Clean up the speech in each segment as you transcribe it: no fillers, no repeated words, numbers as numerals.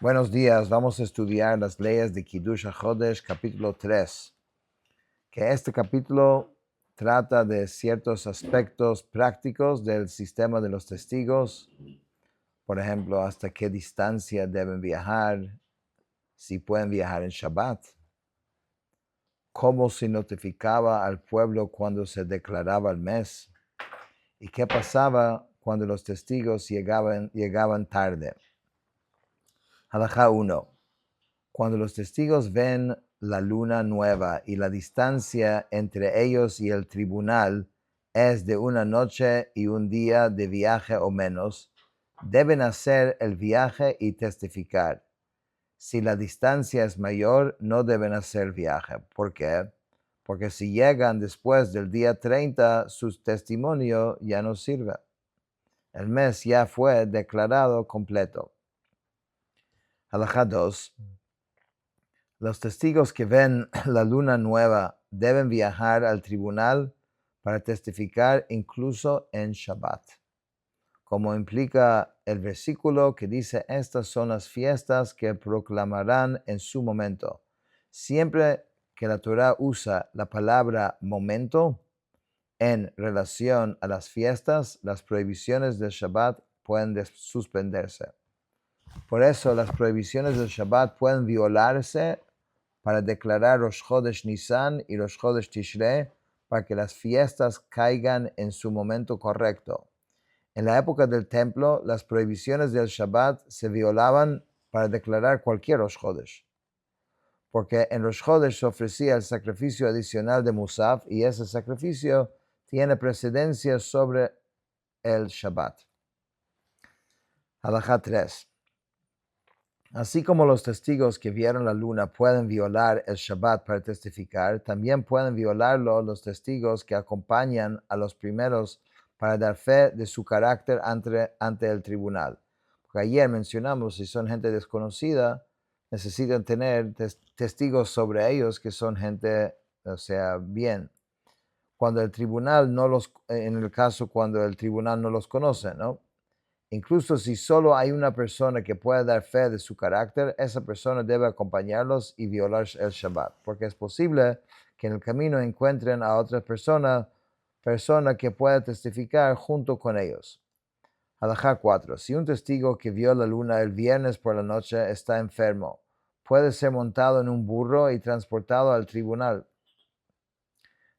Buenos días, vamos a estudiar las leyes de Kiddush HaChodesh, capítulo 3, que este capítulo trata de ciertos aspectos prácticos del sistema de los testigos, por ejemplo, hasta qué distancia deben viajar, si pueden viajar en Shabbat, cómo se notificaba al pueblo cuando se declaraba el mes, y qué pasaba cuando los testigos llegaban tarde. Halajá 1. Cuando los testigos ven la luna nueva y la distancia entre ellos y el tribunal es de una noche y un día de viaje o menos, deben hacer el viaje y testificar. Si la distancia es mayor, no deben hacer viaje. ¿Por qué? Porque si llegan después del día 30, su testimonio ya no sirve. El mes ya fue declarado completo. Halajá 2. Los testigos que ven la luna nueva deben viajar al tribunal para testificar incluso en Shabbat, como implica el versículo que dice: estas son las fiestas que proclamarán en su momento. Siempre que la Torah usa la palabra momento en relación a las fiestas, las prohibiciones del Shabbat pueden suspenderse. Por eso las prohibiciones del Shabbat pueden violarse para declarar Rosh Chodesh Nisan y Rosh Chodesh Tishrei para que las fiestas caigan en su momento correcto. En la época del templo, las prohibiciones del Shabbat se violaban para declarar cualquier Rosh Chodesh, porque en Rosh Chodesh se ofrecía el sacrificio adicional de Musaf y ese sacrificio tiene precedencia sobre el Shabbat. Halajá 3. Así como los testigos que vieron la luna pueden violar el Shabbat para testificar, también pueden violarlo los testigos que acompañan a los primeros para dar fe de su carácter ante el tribunal. Porque ayer mencionamos, si son gente desconocida, necesitan tener testigos sobre ellos que son gente, bien. Cuando el tribunal en el caso cuando el tribunal no los conoce, ¿no? Incluso si solo hay una persona que pueda dar fe de su carácter, esa persona debe acompañarlos y violar el Shabbat, porque es posible que en el camino encuentren a otra persona que pueda testificar junto con ellos. Halajá 4. Si un testigo que vio la luna el viernes por la noche está enfermo, puede ser montado en un burro y transportado al tribunal.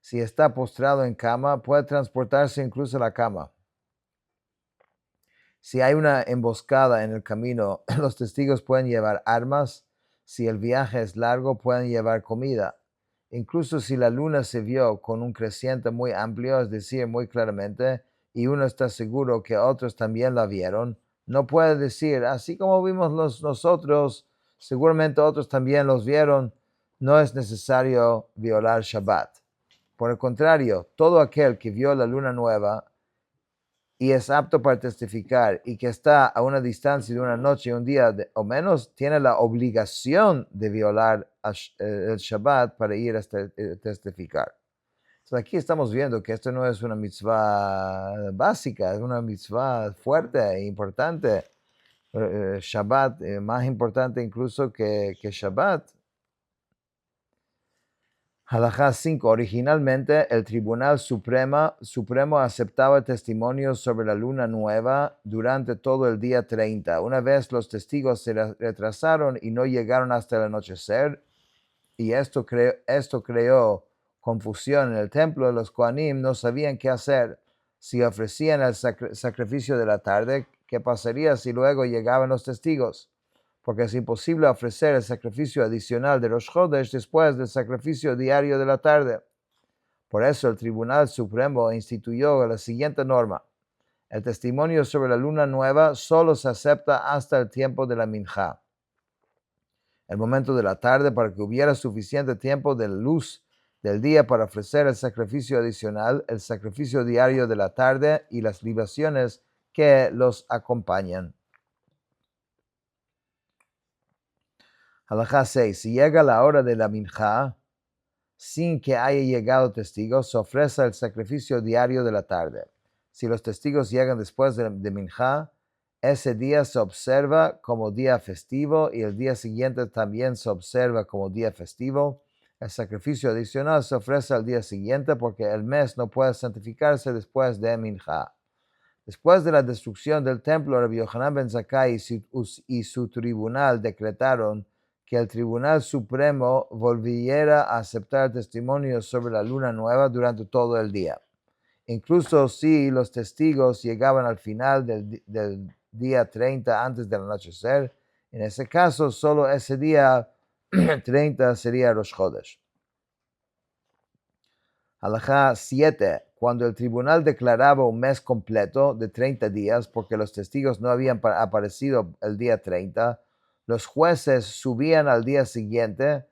Si está postrado en cama, puede transportarse incluso a la cama. Si hay una emboscada en el camino, los testigos pueden llevar armas. Si el viaje es largo, pueden llevar comida. Incluso si la luna se vio con un creciente muy amplio, es decir, muy claramente, y uno está seguro que otros también la vieron, no puede decir: así como vimos nosotros, seguramente otros también los vieron. No es necesario violar Shabbat. Por el contrario, todo aquel que vio la luna nueva y es apto para testificar y que está a una distancia de una noche y un día o menos, tiene la obligación de violar el Shabbat para ir a testificar. Entonces aquí estamos viendo que esto no es una mitzvah básica, es una mitzvah fuerte e importante. Shabbat, más importante incluso que Shabbat. Halajá 5. Originalmente, el Tribunal Supremo aceptaba testimonios sobre la luna nueva durante todo el día 30. Una vez los testigos se retrasaron y no llegaron hasta el anochecer, y esto creó confusión en el templo. Los Kohanim no sabían qué hacer. Si ofrecían el sacrificio de la tarde, ¿qué pasaría si luego llegaban los testigos? Porque es imposible ofrecer el sacrificio adicional de Rosh Chodesh después del sacrificio diario de la tarde. Por eso el Tribunal Supremo instituyó la siguiente norma: el testimonio sobre la luna nueva solo se acepta hasta el tiempo de la minjá, el momento de la tarde, para que hubiera suficiente tiempo de luz del día para ofrecer el sacrificio adicional, el sacrificio diario de la tarde y las libaciones que los acompañan. Halajá 6. Si llega la hora de la minjá sin que haya llegado testigos, se ofrece el sacrificio diario de la tarde. Si los testigos llegan después de minjá, ese día se observa como día festivo y el día siguiente también se observa como día festivo. El sacrificio adicional se ofrece al día siguiente porque el mes no puede santificarse después de Minjá. Después de la destrucción del templo, Rabbi Yohanan ben Zakkai y su tribunal decretaron que el Tribunal Supremo volviera a aceptar testimonios sobre la luna nueva durante todo el día. Incluso si los testigos llegaban al final del día 30 antes del anochecer, en ese caso solo ese día 30 sería Rosh Chodesh. Halajá 7. Cuando el tribunal declaraba un mes completo de 30 días, porque los testigos no habían aparecido el día 30, los jueces subían al día siguiente,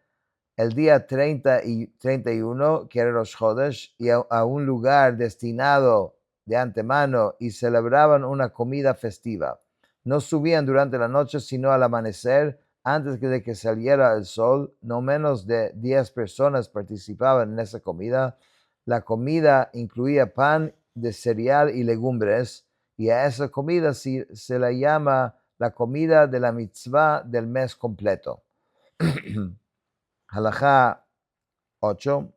el día 30 y 31, que era Rosh Chodesh, y a un lugar destinado de antemano y celebraban una comida festiva. No subían durante la noche, sino al amanecer, antes de que saliera el sol. No menos de 10 personas participaban en esa comida. La comida incluía pan de cereal y legumbres, y a esa comida se la llama la comida de la mitzvah del mes completo. Halajá 8.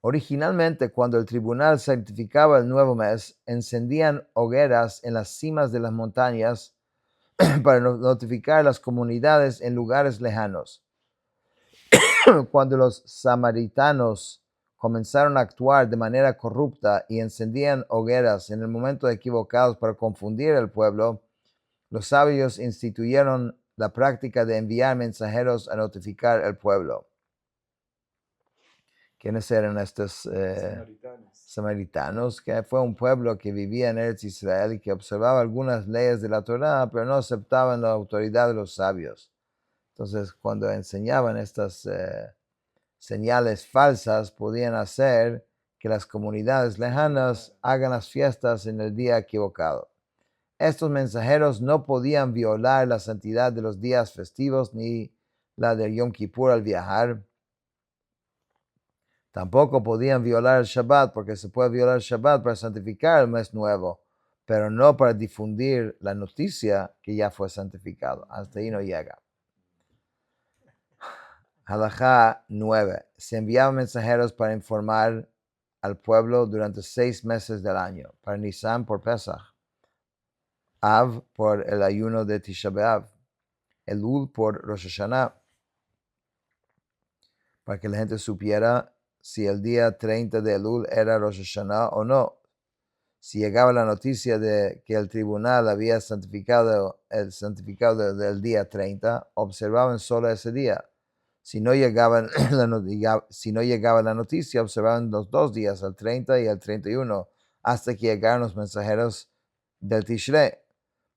Originalmente, cuando el tribunal santificaba el nuevo mes, encendían hogueras en las cimas de las montañas para notificar a las comunidades en lugares lejanos. Cuando los samaritanos comenzaron a actuar de manera corrupta y encendían hogueras en el momento equivocado para confundir al pueblo, los sabios instituyeron la práctica de enviar mensajeros a notificar al pueblo. ¿Quiénes eran estos samaritanos? Que fue un pueblo que vivía en Eretz Israel y que observaba algunas leyes de la Torá, pero no aceptaban la autoridad de los sabios. Entonces, cuando enseñaban estas señales falsas, podían hacer que las comunidades lejanas hagan las fiestas en el día equivocado. Estos mensajeros no podían violar la santidad de los días festivos ni la de Yom Kippur al viajar. Tampoco podían violar el Shabbat, porque se puede violar el Shabbat para santificar el mes nuevo, pero no para difundir la noticia que ya fue santificado. Hasta ahí no llega. Halajá 9. Se enviaban mensajeros para informar al pueblo durante 6 meses del año. Para Nisan por Pesach, Av por el ayuno de Tisha B'Av, Elul por Rosh Hashanah, para que la gente supiera si el día 30 de Elul era Rosh Hashanah o no. Si llegaba la noticia de que el tribunal había santificado el santificado del día 30, observaban solo ese día. Si no llegaba la noticia, observaban los 2 días, el 30 y el 31, hasta que llegaron los mensajeros del Tishrei.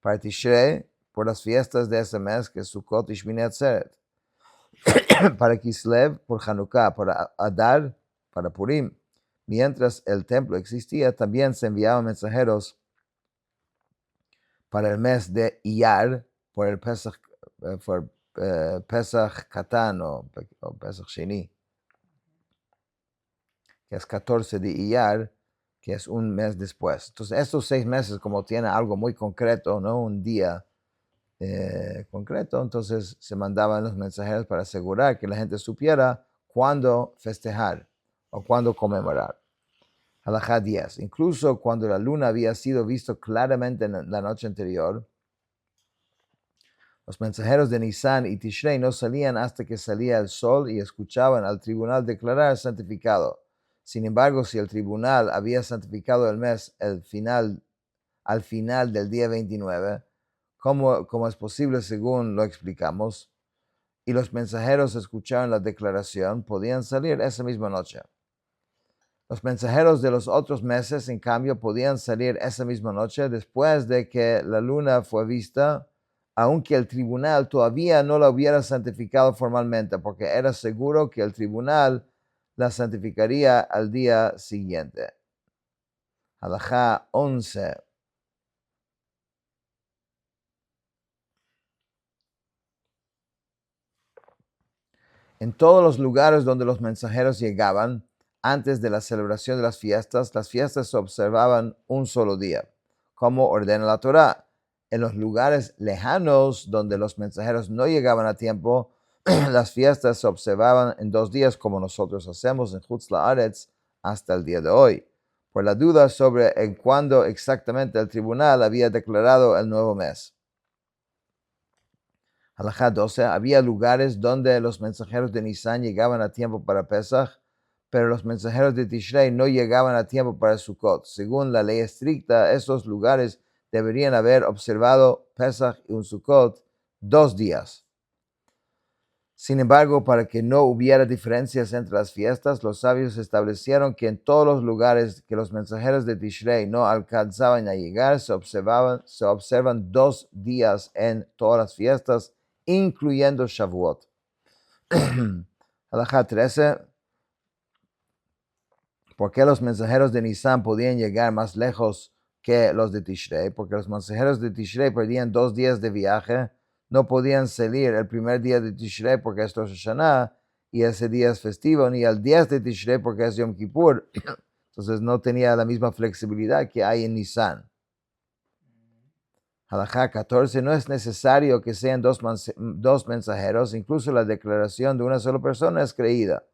Para Tishrei, por las fiestas de ese mes, que es Sukkot y Shmini Atzeret. Para Kislev, por Hanukkah. Para Adar, para Purim. Mientras el templo existía, también se enviaban mensajeros para el mes de Iyar, por el Pesach, Pesach Katan o Pesach Sheni, que es 14 de Iyar, que es un mes después. Entonces, estos 6 meses, como tienen algo muy concreto, ¿no? Un día concreto, entonces se mandaban los mensajeros para asegurar que la gente supiera cuándo festejar o cuándo conmemorar. Halajá 10. Incluso cuando la luna había sido visto claramente en la noche anterior, los mensajeros de Nisan y Tishrei no salían hasta que salía el sol y escuchaban al tribunal declarar santificado. Sin embargo, si el tribunal había santificado el mes al final del día 29, como es posible según lo explicamos, y los mensajeros escucharon la declaración, podían salir esa misma noche. Los mensajeros de los otros meses, en cambio, podían salir esa misma noche después de que la luna fue vista, aunque el tribunal todavía no la hubiera santificado formalmente, porque era seguro que el tribunal la santificaría al día siguiente. Halajá 11. En todos los lugares donde los mensajeros llegaban, antes de la celebración de las fiestas se observaban un solo día. como ordena la Torá. En los lugares lejanos donde los mensajeros no llegaban a tiempo, las fiestas se observaban en 2 días como nosotros hacemos en Chutz La'aretz hasta el día de hoy. Por la duda sobre en cuándo exactamente el tribunal había declarado el nuevo mes. Halajá 12. Había lugares donde los mensajeros de Nisan llegaban a tiempo para Pesach, pero los mensajeros de Tishrei no llegaban a tiempo para Sukkot. Según la ley estricta, esos lugares deberían haber observado Pesach y un Sukkot 2 días. Sin embargo, para que no hubiera diferencias entre las fiestas, los sabios establecieron que en todos los lugares que los mensajeros de Tishrei no alcanzaban a llegar, se observan 2 días en todas las fiestas, incluyendo Shavuot. Halajá 13. ¿Por qué los mensajeros de Nisan podían llegar más lejos que los de Tishrei? Porque los mensajeros de Tishrei perdían 2 días de viaje, no podían salir el primer día de Tishrei porque es Rosh Hashanah y ese día es festivo, ni el 10 de Tishrei porque es Yom Kippur. Entonces no tenía la misma flexibilidad que hay en Nisan. Halajá 14. No es necesario que sean dos mensajeros, incluso la declaración de una sola persona es creída.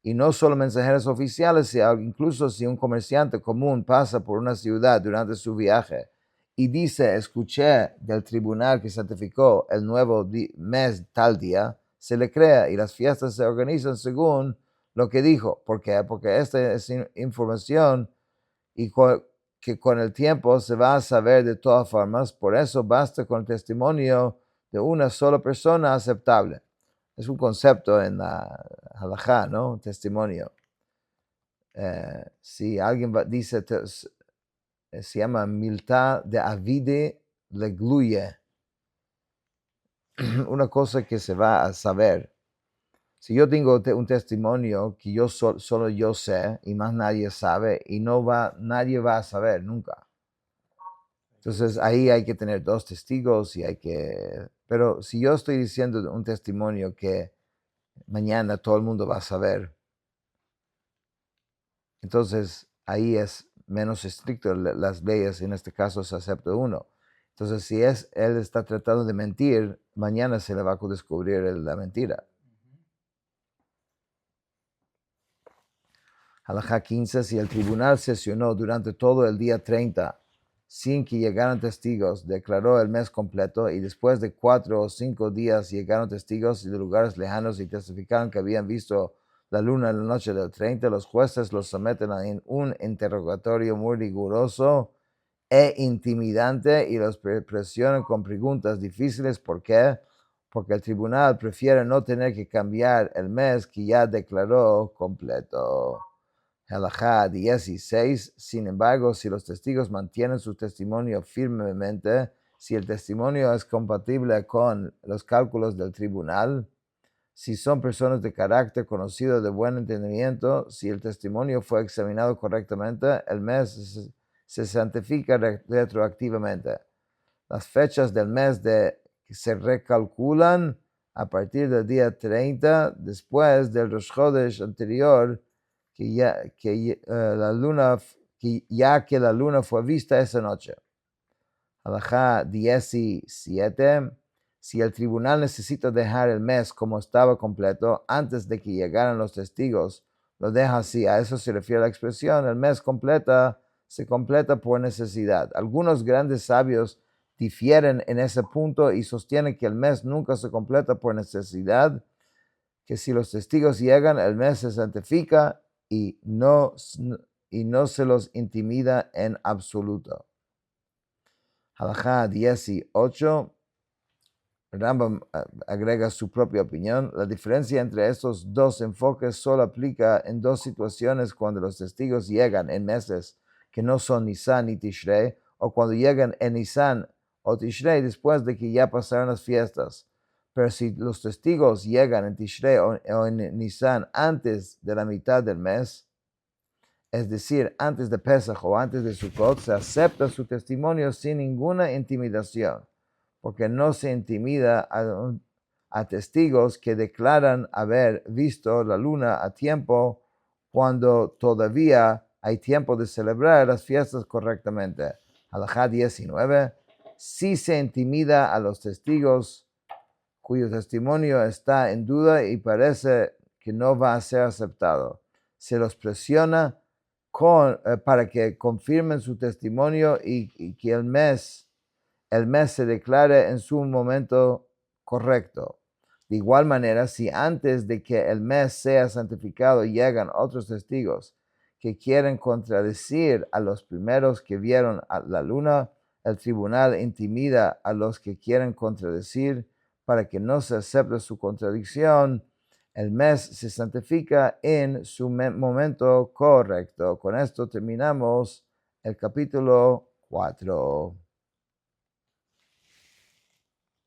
Y no solo mensajeros oficiales, incluso si un comerciante común pasa por una ciudad durante su viaje y dice, escuché del tribunal que certificó el nuevo mes tal día, se le crea y las fiestas se organizan según lo que dijo. ¿Por qué? Porque esta es información y que con el tiempo se va a saber de todas formas, por eso basta con el testimonio de una sola persona aceptable. Es un concepto en la halajá, ¿no? Testimonio. Si alguien dice, se llama milta de avide legluye, una cosa que se va a saber. Si yo tengo un testimonio que yo solo yo sé y más nadie sabe y nadie va a saber nunca. Entonces ahí hay que tener 2 testigos pero si yo estoy diciendo un testimonio que mañana todo el mundo va a saber, entonces ahí es menos estricto las leyes, en este caso se acepta 1. Entonces si él está tratando de mentir, mañana se le va a descubrir la mentira. Halajá 15. Si el tribunal sesionó durante todo el día 30 sin que llegaran testigos, declaró el mes completo y después de 4 o 5 días llegaron testigos de lugares lejanos y testificaron que habían visto la luna en la noche del 30, los jueces los someten a un interrogatorio muy riguroso e intimidante y los presionan con preguntas difíciles. ¿Por qué? Porque el tribunal prefiere no tener que cambiar el mes que ya declaró completo. Halajá 16. Sin embargo, si los testigos mantienen su testimonio firmemente, si el testimonio es compatible con los cálculos del tribunal, si son personas de carácter conocido de buen entendimiento, si el testimonio fue examinado correctamente, el mes se santifica retroactivamente. Las fechas del mes se recalculan a partir del día 30 después del Rosh Chodesh anterior, que la luna fue vista esa noche. Halajá 17. Si el tribunal necesita dejar el mes como estaba completo antes de que llegaran los testigos, lo deja así. A eso se refiere la expresión, el mes se completa por necesidad. Algunos grandes sabios difieren en ese punto y sostienen que el mes nunca se completa por necesidad, que si los testigos llegan, el mes se santifica y no se los intimida en absoluto. Halajá 18. Rambam agrega su propia opinión. La diferencia entre estos 2 enfoques solo aplica en 2 situaciones: cuando los testigos llegan en meses que no son Nisan ni Tishrei, o cuando llegan en Nisan o Tishrei después de que ya pasaron las fiestas. Pero si los testigos llegan en Tishrei o en Nisan antes de la mitad del mes, es decir, antes de Pesach o antes de Sukkot, se acepta su testimonio sin ninguna intimidación, porque no se intimida a testigos que declaran haber visto la luna a tiempo cuando todavía hay tiempo de celebrar las fiestas correctamente. Halajá 19. Si se intimida a los testigos cuyo testimonio está en duda y parece que no va a ser aceptado, se los presiona para que confirmen su testimonio y que el mes se declare en su momento correcto. De igual manera, si antes de que el mes sea santificado llegan otros testigos que quieren contradecir a los primeros que vieron a la luna, el tribunal intimida a los que quieren contradecir para que no se acepte su contradicción. El mes se santifica en su momento correcto. Con esto terminamos el capítulo 4.